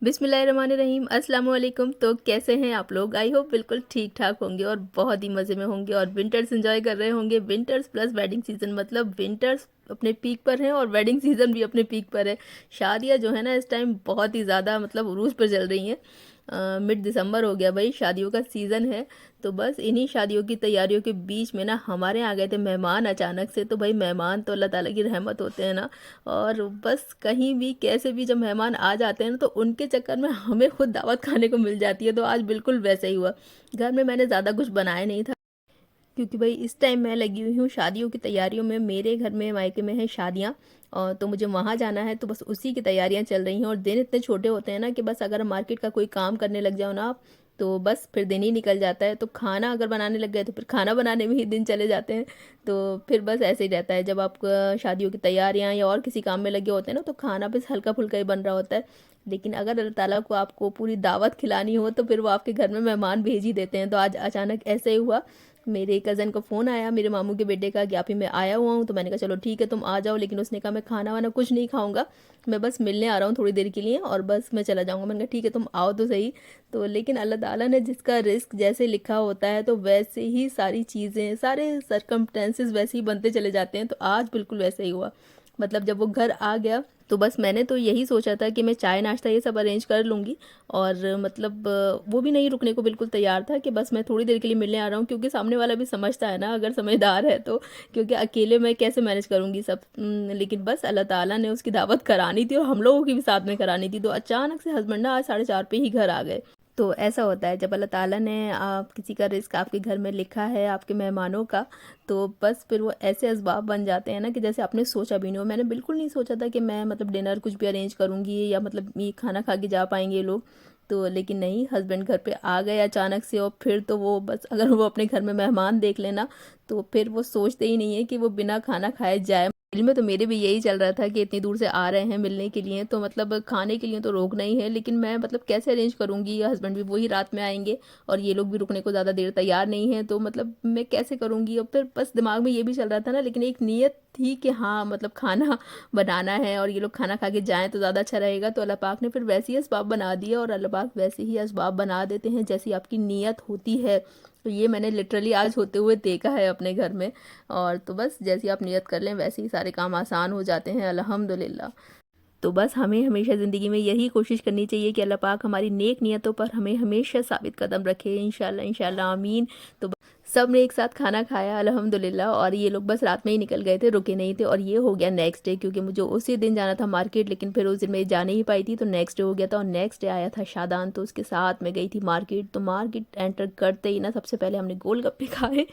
बिस्मिल्लाहिर्रहमानिर्रहीम, अस्सलाम वालेकुम। तो कैसे हैं आप लोग? आई होप बिल्कुल ठीक ठाक होंगे और बहुत ही मज़े में होंगे और विंटर्स एंजॉय कर रहे होंगे। विंटर्स प्लस वेडिंग सीज़न, मतलब विंटर्स अपने पीक पर हैं और वेडिंग सीज़न भी अपने पीक पर है। शादियां जो है ना इस टाइम बहुत ही ज़्यादा मतलब उरूज पर चल रही हैं। मिड दिसंबर हो गया भाई, शादियों का सीज़न है। तो बस इन्हीं शादियों की तैयारियों के बीच में ना हमारे यहाँ आ गए थे मेहमान अचानक से। तो भाई मेहमान तो अल्लाह ताला की रहमत होते हैं ना। और बस कहीं भी कैसे भी जब मेहमान आ जाते हैं ना तो उनके चक्कर में हमें खुद दावत खाने को मिल जाती है। तो आज बिल्कुल वैसा ही हुआ। घर में मैंने ज़्यादा कुछ बनाया नहीं था क्योंकि भाई इस टाइम मैं लगी हुई हूँ शादियों की तैयारियों में। मेरे घर में मायके में है शादियाँ और तो मुझे वहाँ जाना है, तो बस उसी की तैयारियाँ चल रही हैं। और दिन इतने छोटे होते हैं ना कि बस अगर मार्केट का कोई काम करने लग जाओ ना आप, तो बस फिर दिन ही निकल जाता है। तो खाना अगर बनाने लग गए तो फिर खाना बनाने में ही दिन चले जाते हैं। तो फिर बस ऐसे ही रहता है जब आप शादियों की तैयारियाँ या और किसी काम में लगे होते हैं ना, तो खाना बस हल्का फुल्का ही बन रहा होता है। लेकिन अगर अल्लाह ताला को आपको पूरी दावत खिलानी हो तो फिर वो आपके घर में मेहमान भेज ही देते हैं। तो आज अचानक ऐसे ही हुआ। मेरे कज़न को फ़ोन आया मेरे मामू के बेटे का कि आप ही मैं आया हुआ हूँ। तो मैंने कहा चलो ठीक है तुम आ जाओ, लेकिन उसने कहा मैं खाना वाना कुछ नहीं खाऊंगा, मैं बस मिलने आ रहा हूँ थोड़ी देर के लिए और बस मैं चला जाऊँगा। मैंने कहा ठीक है तुम आओ तो सही। तो लेकिन अल्लाह ताला ने जिसका रिस्क जैसे लिखा होता है तो वैसे ही सारी चीज़ें सारे सरकमस्टेंसेस वैसे ही बनते चले जाते हैं। तो आज बिल्कुल वैसे ही हुआ। मतलब जब वो घर आ गया तो बस मैंने तो यही सोचा था कि मैं चाय नाश्ता ये सब अरेंज कर लूँगी। और मतलब वो भी नहीं रुकने को बिल्कुल तैयार था कि बस मैं थोड़ी देर के लिए मिलने आ रहा हूँ, क्योंकि सामने वाला भी समझता है ना अगर समझदार है तो। क्योंकि अकेले मैं कैसे मैनेज करूँगी सब। लेकिन बस अल्लाह ताला ने उसकी दावत करानी थी और हम लोगों की भी साथ में करानी थी। तो अचानक से हस्बैंड ना आज 4:30 पे ही घर आ गए। तो ऐसा होता है जब अल्लाह ताला ने आप किसी का रिस्क आपके घर में लिखा है आपके मेहमानों का, तो बस फिर वो ऐसे असबाब बन जाते हैं ना कि जैसे आपने सोचा भी नहीं हो। मैंने बिल्कुल नहीं सोचा था कि मैं मतलब डिनर कुछ भी अरेंज करूँगी या मतलब ये खाना खा के जा पाएंगे ये लोग। तो लेकिन नहीं, हस्बैंड घर पे आ गए अचानक से और फिर तो वो बस अगर वो अपने घर में मेहमान देख लेना तो फिर वो सोचते ही नहीं है कि वो बिना खाना खाए जाए। दिल में तो मेरे भी यही चल रहा था कि इतनी दूर से आ रहे हैं मिलने के लिए तो मतलब खाने के लिए तो रोकना ही है, लेकिन मैं मतलब कैसे अरेंज करूँगी। हस्बैंड भी वही रात में आएंगे और ये लोग भी रुकने को ज़्यादा देर तैयार नहीं है, तो मतलब मैं कैसे करूँगी। और फिर बस दिमाग में ये भी चल रहा था ना, लेकिन एक नीयत थी कि हाँ मतलब खाना बनाना है और ये लोग खाना खा के जाएँ तो ज़्यादा अच्छा रहेगा। तो अल्लाह पाक ने फिर वैसे ही असबाब बना दिए और अल्लाह पाक वैसे ही असबाब बना देते हैं जैसी आपकी नीयत होती है। तो ये मैंने लिटरली आज होते हुए देखा है अपने घर में। और तो बस जैसी आप नियत कर लें वैसे ही सारे काम आसान हो जाते हैं अल्हम्दुलिल्लाह। तो बस हमें हमेशा ज़िंदगी में यही कोशिश करनी चाहिए कि अल्लाह पाक हमारी नेक नियतों पर हमें हमेशा साबित कदम रखे, इंशाल्लाह इंशाल्लाह आमीन। तो सब ने एक साथ खाना खाया अल्हम्दुलिल्लाह और ये लोग बस रात में ही निकल गए थे, रुके नहीं थे। और ये हो गया नेक्स्ट डे, क्योंकि मुझे उसी दिन जाना था मार्केट, लेकिन फिर उस दिन मैं जा नहीं पाई थी तो नेक्स्ट डे हो गया था। और नेक्स्ट डे आया था शादान, तो उसके साथ मैं गई थी मार्केट। तो मार्केट एंटर करते ही ना सबसे पहले हमने गोलगप्पे खाए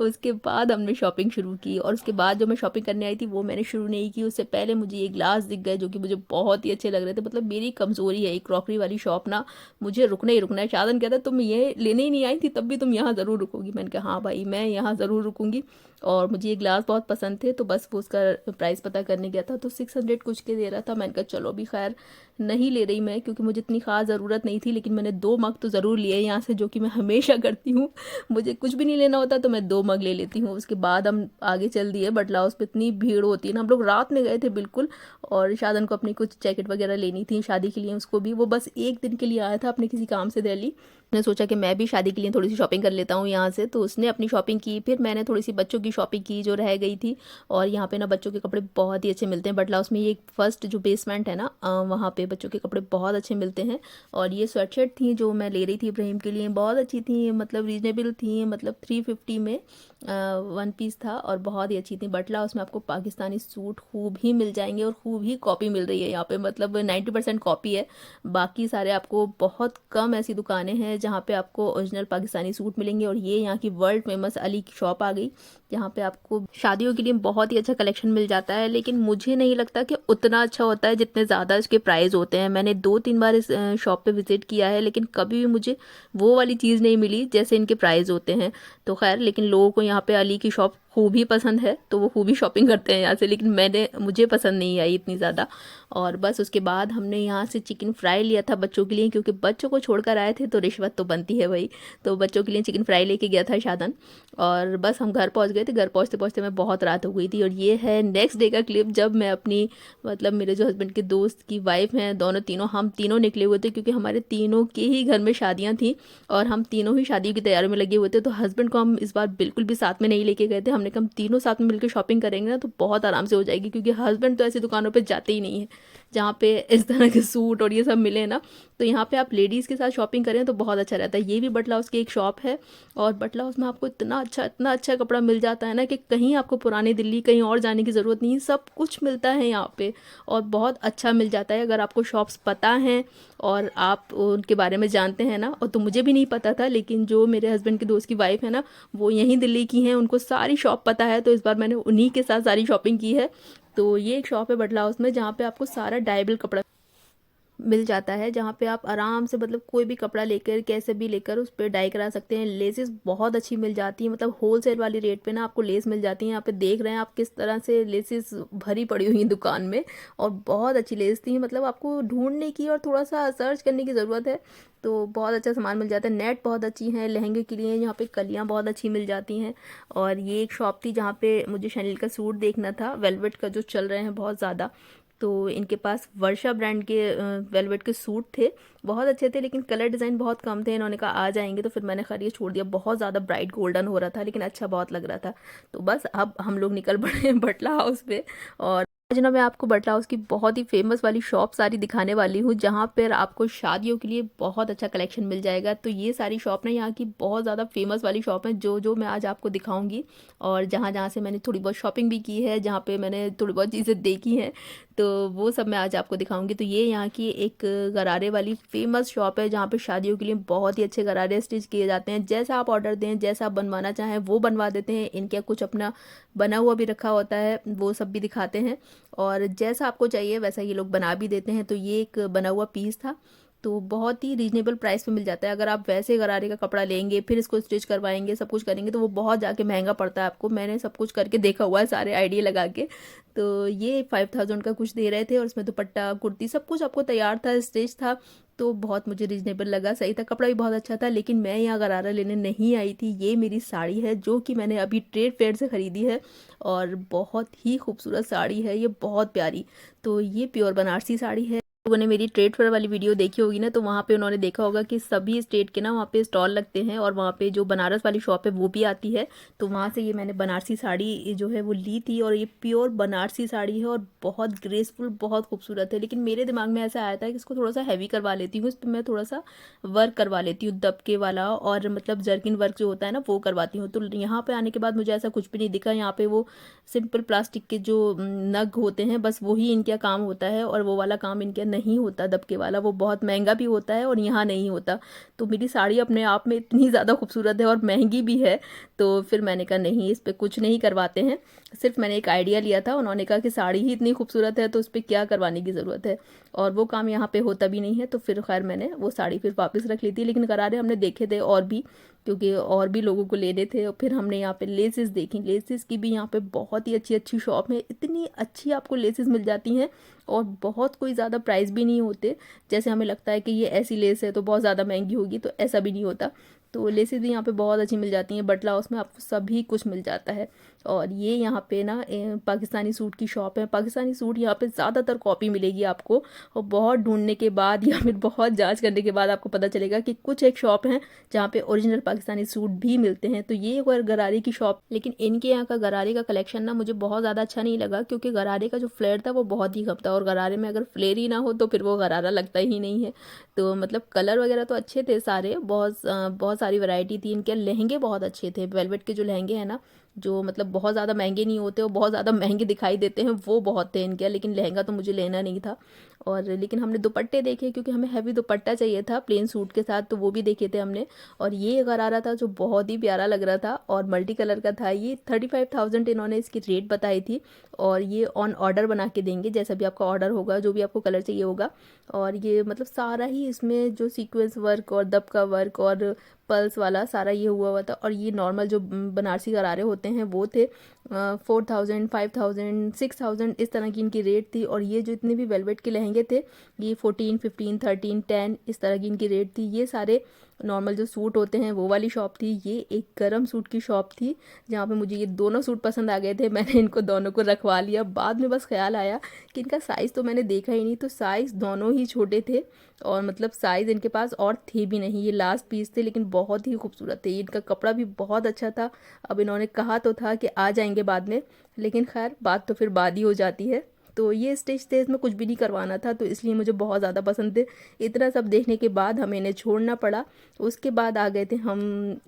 उसके बाद हमने शॉपिंग शुरू की। और उसके बाद जो मैं शॉपिंग करने आई थी वो मैंने शुरू नहीं की, उससे पहले मुझे ये ग्लास दिख गए जो कि मुझे बहुत ही अच्छे लग रहे थे। मतलब मेरी कमज़ोरी है ये क्रॉकरी वाली शॉप ना, मुझे रुकना ही रुकना है। शादन कहता तुम ये लेने ही नहीं आई थी तब भी तुम यहाँ ज़रूर रुकोगी। मैंने कहा हाँ भाई मैं यहाँ ज़रूर रुकूंगी। और मुझे ये ग्लास बहुत पसंद थे तो बस वो उसका प्राइस पता करने गया था तो 600 कुछ के दे रहा था। मैंने कहा चलो अभी खैर नहीं ले रही मैं, क्योंकि मुझे इतनी ख़ास ज़रूरत नहीं थी। लेकिन मैंने 2 मग तो ज़रूर लिए यहाँ से, जो कि मैं हमेशा करती हूँ। मुझे कुछ भी नहीं लेना होता तो मैं 2 मग ले लेती हूँ। उसके बाद हम आगे चल दिए बटला हाउस पे। इतनी भीड़ होती है ना, हम लोग रात में गए थे बिल्कुल। और शादन को अपनी कुछ जैकेट वगैरह लेनी थी शादी के लिए, उसको भी। वो बस एक दिन के लिए आया था अपने किसी काम से दिल्ली। उसने सोचा कि मैं भी शादी के लिए थोड़ी सी शॉपिंग कर लेता हूँ यहाँ से, तो उसने अपनी शॉपिंग की। फिर मैंने थोड़ी सी बच्चों की शॉपिंग की जो रह गई थी। और यहाँ पे ना बच्चों के कपड़े बहुत ही अच्छे मिलते हैं बटला हाउस में। ये फर्स्ट जो बेसमेंट है ना वहाँ पे बच्चों के कपड़े बहुत अच्छे मिलते हैं। और ये स्वेटशर्ट थी जो मैं ले रही थी इब्राहिम के लिए, बहुत अच्छी थी, मतलब रीजनेबल थी। मतलब 350 में 1 पीस था और बहुत ही अच्छी थी। बटला हाउस में आपको पाकिस्तानी सूट खूब ही मिल जाएंगे और खूब ही कॉपी मिल रही है यहाँ पे, मतलब 90% कॉपी है। बाकी सारे आपको बहुत कम ऐसी दुकानें हैं जहाँ पे आपको ओरिजिनल पाकिस्तानी सूट मिलेंगे। और ये यहाँ की वर्ल्ड फेमस अली की शॉप आ गई, यहाँ पे आपको शादियों के लिए बहुत ही अच्छा कलेक्शन मिल जाता है। लेकिन मुझे नहीं लगता कि उतना अच्छा होता है जितने ज़्यादा इसके प्राइस होते हैं। मैंने 2-3 बार इस शॉप पे विज़िट किया है, लेकिन कभी भी मुझे वो वाली चीज़ नहीं मिली जैसे इनके प्राइस होते हैं। तो खैर, लेकिन लोगों को यहाँ पे अली की शॉप खूबी पसंद है तो वो खूबी शॉपिंग करते हैं यहाँ से, लेकिन मुझे पसंद नहीं आई इतनी ज़्यादा। और बस उसके बाद हमने यहाँ से चिकन फ्राई लिया था बच्चों के लिए, क्योंकि बच्चों को छोड़कर आए थे तो रिश्वत तो बनती है भाई। तो बच्चों के लिए चिकन फ्राई लेके गया था शादन। और बस हम घर पहुँच गए थे। घर पहुँचते पहुँचते मैं बहुत रात हो गई थी। और ये है नेक्स्ट डे का क्लिप, जब मैं अपनी मतलब मेरे जो हस्बैंड के दोस्त की वाइफ हैं, दोनों तीनों हम तीनों निकले हुए थे, क्योंकि हमारे तीनों के ही घर में शादियाँ थी और हम तीनों ही शादी की तैयारी में लगे हुए थे। तो हस्बैंड को हम इस बार बिल्कुल भी साथ में नहीं लेके गए थे। हमने कहा हम तीनों साथ में मिलकर शॉपिंग करेंगे ना तो बहुत आराम से हो जाएगी, क्योंकि हस्बैंड तो ऐसी दुकानों पे जाते ही नहीं है जहाँ पे इस तरह के सूट और ये सब मिले ना। तो यहाँ पे आप लेडीज़ के साथ शॉपिंग करें तो बहुत अच्छा रहता है। ये भी बटला हाउस की एक शॉप है, और बटला हाउस में आपको इतना अच्छा कपड़ा मिल जाता है ना कि कहीं आपको पुरानी दिल्ली कहीं और जाने की ज़रूरत नहीं है, सब कुछ मिलता है यहाँ पे और बहुत अच्छा मिल जाता है। अगर आपको शॉप्स पता हैं और आप उनके बारे में जानते हैं ना, और तो मुझे भी नहीं पता था, लेकिन जो मेरे हस्बैंड के दोस्त की वाइफ है ना, वो यहीं दिल्ली की हैं, उनको सारी शॉप पता है। तो इस बार मैंने उन्हीं के साथ सारी शॉपिंग की है। तो ये एक शॉप है बटला हाउस में, जहाँ पे आपको सारा डाइबल कपड़ा मिल जाता है, जहाँ पे आप आराम से मतलब कोई भी कपड़ा लेकर कैसे भी लेकर उस पर डाई करा सकते हैं। लेसेस बहुत अच्छी मिल जाती हैं, मतलब होलसेल वाली रेट पे ना आपको लेस मिल जाती हैं। यहाँ पे देख रहे हैं आप किस तरह से लेसेस भरी पड़ी हुई हैं दुकान में, और बहुत अच्छी लेस थी। मतलब आपको ढूंढने की और थोड़ा सा सर्च करने की ज़रूरत है तो बहुत अच्छा सामान मिल जाता है। नेट बहुत अच्छी है लहंगे के लिए, यहाँ पे कलियाँ बहुत अच्छी मिल जाती हैं। और ये एक शॉप थी जहाँ पे मुझे शनील का सूट देखना था, वेलवेट का जो चल रहे हैं बहुत ज़्यादा। तो इनके पास वर्षा ब्रांड के वेलवेट के सूट थे, बहुत अच्छे थे, लेकिन कलर डिज़ाइन बहुत कम थे। इन्होंने कहा आ जाएंगे, तो फिर मैंने खरीद छोड़ दिया। बहुत ज़्यादा ब्राइट गोल्डन हो रहा था, लेकिन अच्छा बहुत लग रहा था। तो बस अब हम लोग निकल पड़े हैं बटला हाउस पे। और आज ना मैं आपको बटला हाउस की बहुत ही फेमस वाली शॉप सारी दिखाने वाली हूँ, जहाँ पर आपको शादियों के लिए बहुत अच्छा कलेक्शन मिल जाएगा। तो ये सारी शॉप ना यहाँ की बहुत ज़्यादा फेमस वाली शॉप है, जो जो मैं आज आपको दिखाऊंगी। और जहाँ जहाँ से मैंने थोड़ी बहुत शॉपिंग भी की है, जहाँ पे मैंने थोड़ी बहुत चीज़ें देखी हैं, तो वो सब मैं आज आपको दिखाऊंगी। तो ये यहाँ की एक गरारे वाली फेमस शॉप है, जहाँ पे शादियों के लिए बहुत ही अच्छे गरारे स्टिच किए जाते हैं। जैसा आप ऑर्डर दें, जैसा आप बनवाना चाहें वो बनवा देते हैं। इनके कुछ अपना बना हुआ भी रखा होता है, वो सब भी दिखाते हैं। और जैसा आपको चाहिए वैसा ये लोग बना भी देते हैं। तो ये एक बना हुआ पीस था, तो बहुत ही रीजनेबल प्राइस पे मिल जाता है। अगर आप वैसे गरारे का कपड़ा लेंगे फिर इसको स्टिच करवाएंगे सब कुछ करेंगे तो वो बहुत जाके महंगा पड़ता है आपको। मैंने सब कुछ करके देखा हुआ है सारे आइडिया लगा के। तो ये 5000 का कुछ दे रहे थे, और उसमें दुपट्टा कुर्ती सब कुछ आपको तैयार था, स्टिच था। तो बहुत मुझे रीजनेबल लगा, सही था, कपड़ा भी बहुत अच्छा था। लेकिन मैं यहाँ गरारा लेने नहीं आई थी। ये मेरी साड़ी है जो कि मैंने अभी ट्रेड फेयर से ख़रीदी है, और बहुत ही खूबसूरत साड़ी है ये, बहुत प्यारी। तो ये प्योर बनारसी साड़ी है। लोगों ने मेरी ट्रेड फेयर वाली वीडियो देखी होगी ना, तो वहाँ पे उन्होंने देखा होगा कि सभी स्टेट के ना वहाँ पे स्टॉल लगते हैं, और वहाँ पे जो बनारस वाली शॉप है वो भी आती है। तो वहाँ से ये मैंने बनारसी साड़ी जो है वो ली थी, और ये प्योर बनारसी साड़ी है और बहुत ग्रेसफुल बहुत खूबसूरत है। लेकिन मेरे दिमाग में ऐसा आया था कि इसको थोड़ा सा हैवी करवा लेती हूँ, इस पर मैं थोड़ा सा वर्क करवा लेती हूँ दबके वाला, और मतलब जर्किन वर्क जो होता है ना वो करवाती हूँ। तो यहाँ पे आने के बाद मुझे ऐसा कुछ भी नहीं दिखा। यहाँ पे वो सिंपल प्लास्टिक के जो नग होते हैं बस वही इनका काम होता है, और वो वाला काम इनका नहीं होता दबके वाला, वो बहुत महंगा भी होता है और यहाँ नहीं होता। तो मेरी साड़ी अपने आप में इतनी ज़्यादा खूबसूरत है और महंगी भी है, तो फिर मैंने कहा नहीं, इस पर कुछ नहीं करवाते हैं। सिर्फ मैंने एक आइडिया लिया था, उन्होंने कहा कि साड़ी ही इतनी खूबसूरत है तो उस पर क्या करवाने की ज़रूरत है, और वो काम यहाँ पे होता भी नहीं है। तो फिर खैर मैंने वो साड़ी फिर वापस रख ली थी। लेकिन गरारे हमने देखे थे और भी, क्योंकि और भी लोगों को लेने थे। और फिर हमने यहाँ पे लेसेस देखी, लेसेस की भी यहाँ पे बहुत ही अच्छी अच्छी शॉप है, इतनी अच्छी आपको लेसेस मिल जाती हैं, और बहुत कोई ज़्यादा प्राइस भी नहीं होते। जैसे हमें लगता है कि ये ऐसी लेस है तो बहुत ज़्यादा महंगी होगी, तो ऐसा भी नहीं होता। तो लेसेस भी यहाँ पे बहुत अच्छी मिल जाती हैं। बटला हाउस में आपको सभी कुछ मिल जाता है। और ये यहाँ पे ना पाकिस्तानी सूट की शॉप है। पाकिस्तानी सूट यहाँ पे ज़्यादातर कॉपी मिलेगी आपको, और बहुत ढूंढने के बाद या फिर बहुत जांच करने के बाद आपको पता चलेगा कि कुछ एक शॉप है जहाँ पे ओरिजिनल पाकिस्तानी सूट भी मिलते हैं। तो ये एक गरारे की शॉप, लेकिन इनके यहाँ का गरारे का कलेक्शन ना मुझे बहुत ज़्यादा अच्छा नहीं लगा, क्योंकि गरारे का जो फ्लेयर था वो बहुत ही कम था, और गरारे में अगर फ्लेयर ही ना हो तो फिर वो गरारा लगता ही नहीं है। तो मतलब कलर वगैरह तो अच्छे थे सारे, बहुत सारी वैरायटी थी। इनके लहंगे बहुत अच्छे थे, वेलवेट के जो लहंगे हैं ना, जो मतलब बहुत ज़्यादा महंगे नहीं होते और बहुत ज़्यादा महंगे दिखाई देते हैं, वो बहुत थे इनके। लेकिन लहंगा तो मुझे लेना नहीं था। और लेकिन हमने दुपट्टे देखे क्योंकि हमें हैवी दुपट्टा चाहिए था प्लेन सूट के साथ, तो वो भी देखे थे हमने। और ये गरारा था जो बहुत ही प्यारा लग रहा था और मल्टी कलर का था। ये 35,000 इन्होंने इसकी रेट बताई थी। और ये ऑन ऑर्डर बना के देंगे, जैसा भी आपका ऑर्डर होगा, जो भी आपको कलर चाहिए होगा। और ये मतलब सारा ही इसमें जो सीक्वेंस वर्क और दबका वर्क और पल्स वाला सारा ये हुआ हुआ था। और ये नॉर्मल जो बनारसी गरारे होते हैं वो थे 4,000, 5,000, 6,000 इस तरह की इनकी रेट थी। और ये जो इतने भी वेलवेट के लहंगे थे ये 14, 15, 13, 10 इस तरह की इनकी रेट थी। ये सारे नॉर्मल जो सूट होते हैं वो वाली शॉप थी। ये एक गरम सूट की शॉप थी जहाँ पे मुझे ये दोनों सूट पसंद आ गए थे। मैंने इनको दोनों को रखवा लिया। बाद में बस ख्याल आया कि इनका साइज़ तो मैंने देखा ही नहीं, तो साइज़ दोनों ही छोटे थे और मतलब साइज़ इनके पास और थे भी नहीं। ये लास्ट पीस थे लेकिन बहुत ही खूबसूरत थे। इनका कपड़ा भी बहुत अच्छा था। अब इन्होंने कहा तो था कि आ जाएंगे बाद में, लेकिन खैर बात तो फिर बाद ही हो जाती है। तो ये स्टिच थे, इसमें कुछ भी नहीं करवाना था, तो इसलिए मुझे बहुत ज़्यादा पसंद थे। इतना सब देखने के बाद हमें इन्हें छोड़ना पड़ा। उसके बाद आ गए थे हम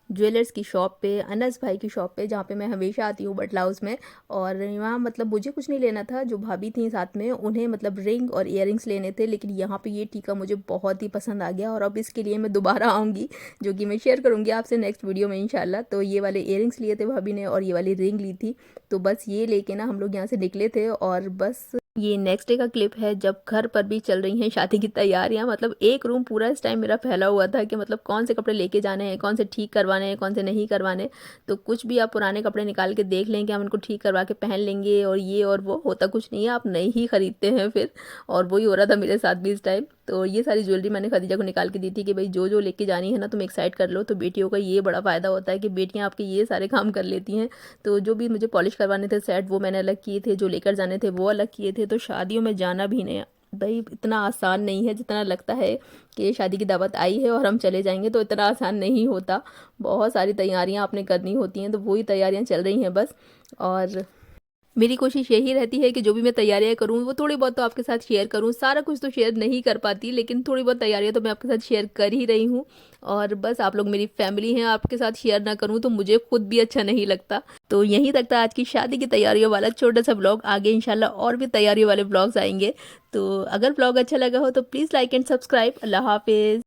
ज्वेलर्स की शॉप पे, अनस भाई की शॉप पे, जहाँ पे मैं हमेशा आती हूँ बटला हाउस में। और वहाँ मतलब मुझे कुछ नहीं लेना था, जो भाभी थी साथ में उन्हें मतलब रिंग और इयररिंग्स लेने थे। लेकिन यहाँ पे ये टीका मुझे बहुत ही पसंद आ गया और अब इसके लिए मैं दोबारा आऊँगी, जो कि मैं शेयर करूँगी आपसे नेक्स्ट वीडियो में इंशाल्लाह। तो ये वाले इयररिंग्स लिए थे भाभी ने और ये वाली रिंग ली थी। तो बस ये लेके ना हम लोग यहाँ से निकले थे। और बस ये नेक्स्ट डे का क्लिप है जब घर पर भी चल रही हैं शादी की तैयारियां। मतलब एक रूम पूरा इस टाइम मेरा फैला हुआ था कि मतलब कौन से कपड़े लेके जाने हैं, कौन से ठीक करवाने हैं, कौन से नहीं करवाने। तो कुछ भी आप पुराने कपड़े निकाल के देख लें कि हम इनको ठीक करवा के पहन लेंगे और ये और वो, होता कुछ नहीं है, आप नए ही खरीदते हैं फिर। और वही हो रहा था मेरे साथ भी इस टाइम। तो ये सारी ज्वेलरी मैंने खदीजा को निकाल के दी थी कि भाई जो जो लेके जानी है ना तुम एक साइड कर लो। तो बेटियों का ये बड़ा फ़ायदा होता है कि बेटियाँ आपके ये सारे काम कर लेती हैं। तो जो भी मुझे पॉलिश करवाने थे सेट वो मैंने अलग किए थे, जो लेकर जाने थे वो अलग किए थे। तो शादियों में जाना भी नहीं भाई इतना आसान नहीं है जितना लगता है कि शादी की दावत आई है और हम चले जाएंगे, तो इतना आसान नहीं होता। बहुत सारी तैयारियां आपने करनी होती हैं, तो वही तैयारियां चल रही हैं बस। और मेरी कोशिश यही रहती है कि जो भी मैं तैयारियां करूं वो थोड़ी बहुत तो आपके साथ शेयर करूं। सारा कुछ तो शेयर नहीं कर पाती, लेकिन थोड़ी बहुत तैयारियां तो मैं आपके साथ शेयर कर ही रही हूं। और बस आप लोग मेरी फैमिली हैं, आपके साथ शेयर ना करूं तो मुझे खुद भी अच्छा नहीं लगता। तो यहीं तक था आज की शादी की तैयारियों वाला छोटा सा ब्लॉग। आगे इंशाल्लाह और भी तैयारियों वाले ब्लॉग्स आएंगे। तो अगर ब्लॉग अच्छा लगा हो तो प्लीज़ लाइक एंड सब्सक्राइब। अल्लाह हाफिज़।